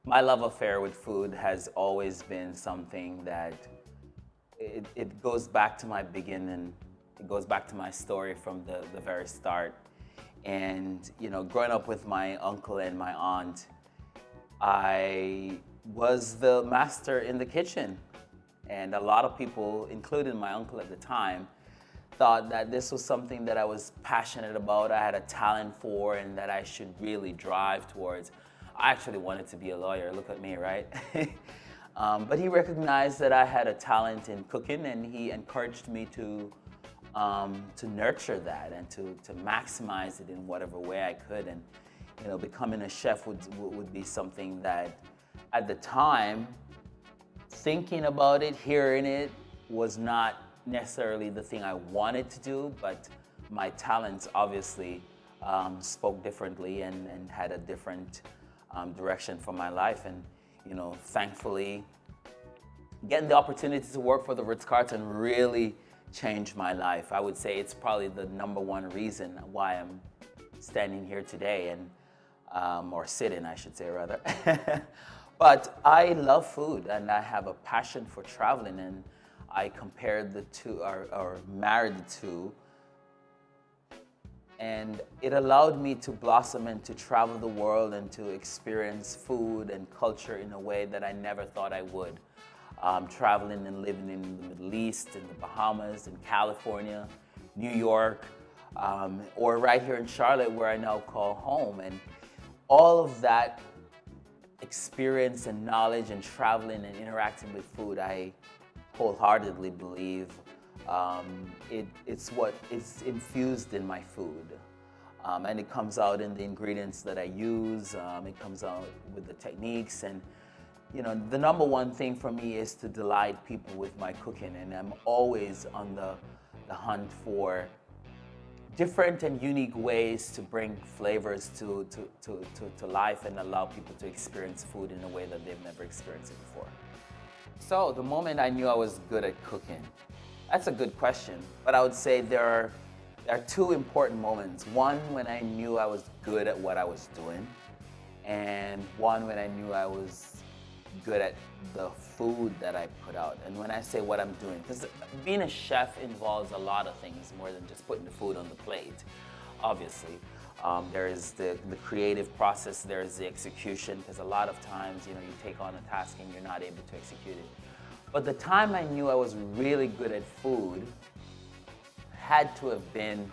My love affair with food has always been something that it goes back to my beginning. It goes back to my story from the very start. And, growing up with my uncle and my aunt, I was the master in the kitchen. And a lot of people, including my uncle at the time, thought that this was something that I was passionate about, I had a talent for, and that I should really drive towards. I actually wanted to be a lawyer, look at me, right? But he recognized that I had a talent in cooking, and he encouraged me to nurture that and to maximize it in whatever way I could. And becoming a chef would be something that, at the time, thinking about it, hearing it, was not necessarily the thing I wanted to do, but my talents obviously spoke differently and had a different direction for my life. And thankfully, getting the opportunity to work for the Ritz-Carlton really changed my life. I would say it's probably the number one reason why I'm standing here today, and or sitting, I should say, rather. But I love food, and I have a passion for traveling, and I compared the two, or married the two, and it allowed me to blossom and to travel the world and to experience food and culture in a way that I never thought I would. Traveling and living in the Middle East, in the Bahamas, in California, New York, or right here in Charlotte, where I now call home. And all of that experience and knowledge and traveling and interacting with food, I wholeheartedly believe it's infused in my food. And it comes out in the ingredients that I use. It comes out with the techniques. And the number one thing for me is to delight people with my cooking, and I'm always on the hunt for different and unique ways to bring flavors to life and allow people to experience food in a way that they've never experienced it before. So the moment I knew I was good at cooking, that's a good question, but I would say there are two important moments. One, when I knew I was good at what I was doing, and one when I knew I was good at the food that I put out. And when I say what I'm doing, because being a chef involves a lot of things more than just putting the food on the plate, obviously. There is the creative process, there's the execution, because a lot of times, you take on a task and you're not able to execute it. But the time I knew I was really good at food had to have been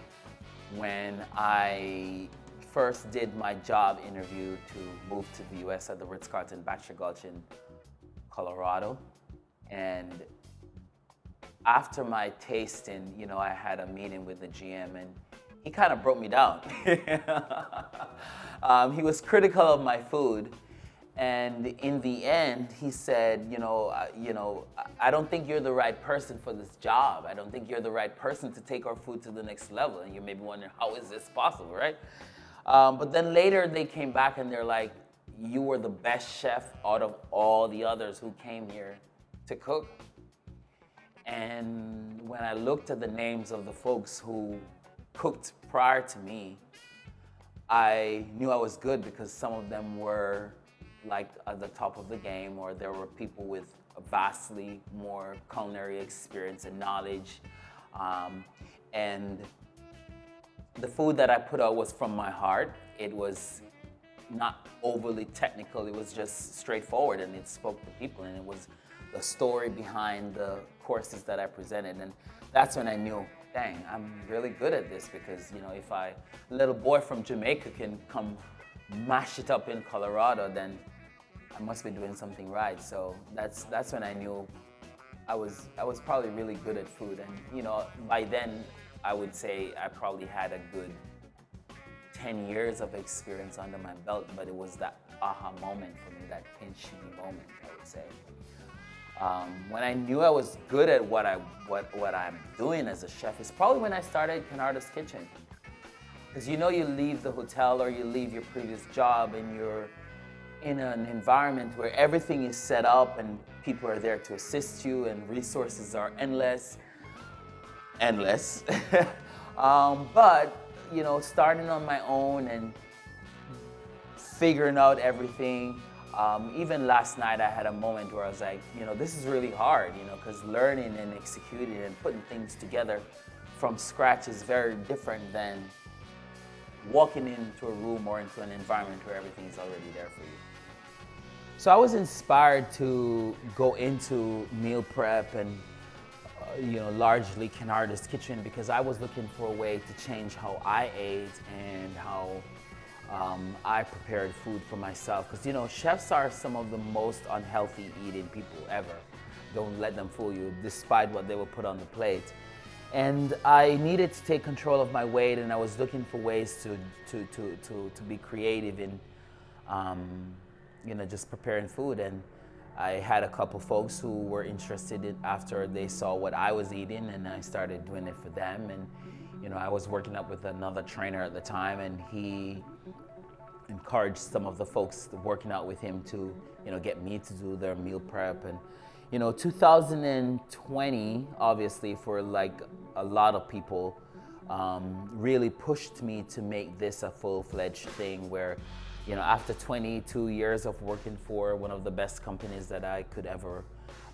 when I first did my job interview to move to the US at the Ritz-Carlton Bachelor Gulch in Colorado. And after my tasting, I had a meeting with the GM, and he kind of broke me down. He was critical of my food, and in the end, he said, I don't think you're the right person for this job. I don't think you're the right person to take our food to the next level. And you may be wondering, how is this possible, right? But then later they came back and they're like, you were the best chef out of all the others who came here to cook. And when I looked at the names of the folks who cooked prior to me, I knew I was good, because some of them were like at the top of the game, or there were people with a vastly more culinary experience and knowledge. And the food that I put out was from my heart. It was not overly technical. It was just straightforward, and it spoke to people, and it was the story behind the courses that I presented. And that's when I knew, dang, I'm really good at this, because if a little boy from Jamaica can come mash it up in Colorado, then I must be doing something right. So that's when I knew I was probably really good at food. And by then, I would say I probably had a good 10 years of experience under my belt, but it was that aha moment for me, that pinch me moment, I would say. When I knew I was good at what I'm doing as a chef is probably when I started Kennardo's Kitchen. Because you leave the hotel or you leave your previous job, and you're in an environment where everything is set up and people are there to assist you and resources are endless. But starting on my own and figuring out everything, Even last night I had a moment where I was like, this is really hard, because learning and executing and putting things together from scratch is very different than walking into a room or into an environment where everything is already there for you. So I was inspired to go into meal prep and largely Kennardo's kitchen because I was looking for a way to change how I ate and how I prepared food for myself. Because chefs are some of the most unhealthy eating people ever. Don't let them fool you, despite what they will put on the plate. And I needed to take control of my weight, and I was looking for ways to be creative in just preparing food. And I had a couple folks who were interested in after they saw what I was eating, and I started doing it for them. And I was working up with another trainer at the time, and he encouraged some of the folks working out with him to get me to do their meal prep. And 2020, obviously, for like a lot of people, really pushed me to make this a full-fledged thing where after 22 years of working for one of the best companies that I could ever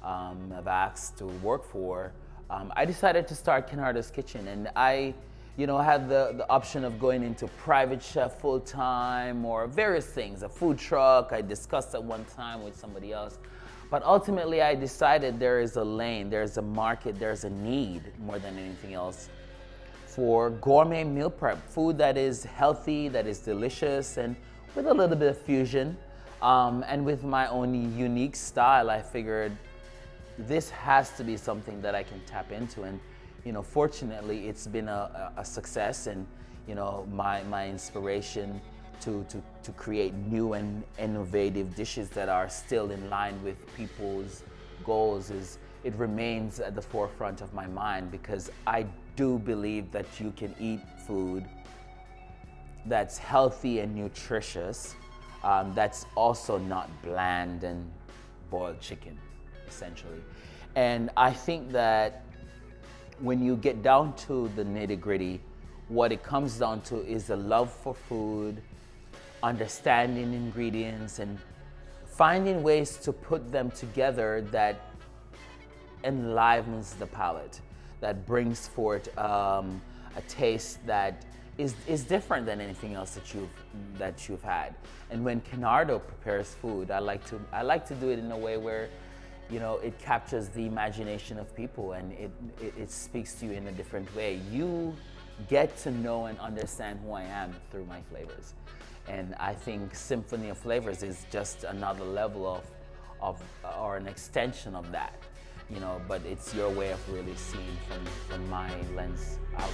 have asked to work for, I decided to start Kennardo's Kitchen. And I had the option of going into private chef full-time or various things, a food truck. I discussed at one time with somebody else. But ultimately, I decided there is a lane, there's a market, there's a need more than anything else for gourmet meal prep, food that is healthy, that is delicious, and with a little bit of fusion. And with my own unique style, I figured this has to be something that I can tap into. And fortunately, it's been a success, and my inspiration to create new and innovative dishes that are still in line with people's goals it remains at the forefront of my mind, because I do believe that you can eat food that's healthy and nutritious, that's also not bland and boiled chicken, essentially. And I think that when you get down to the nitty-gritty, what it comes down to is a love for food, understanding ingredients, and finding ways to put them together that enlivens the palate, that brings forth a taste that is different than anything else that you've had. And when Kennardo prepares food, I like to do it in a way where it captures the imagination of people, and it speaks to you in a different way. You get to know and understand who I am through my flavors. And I think Symphony of Flavors is just another level of or an extension of that, but it's your way of really seeing from my lens out.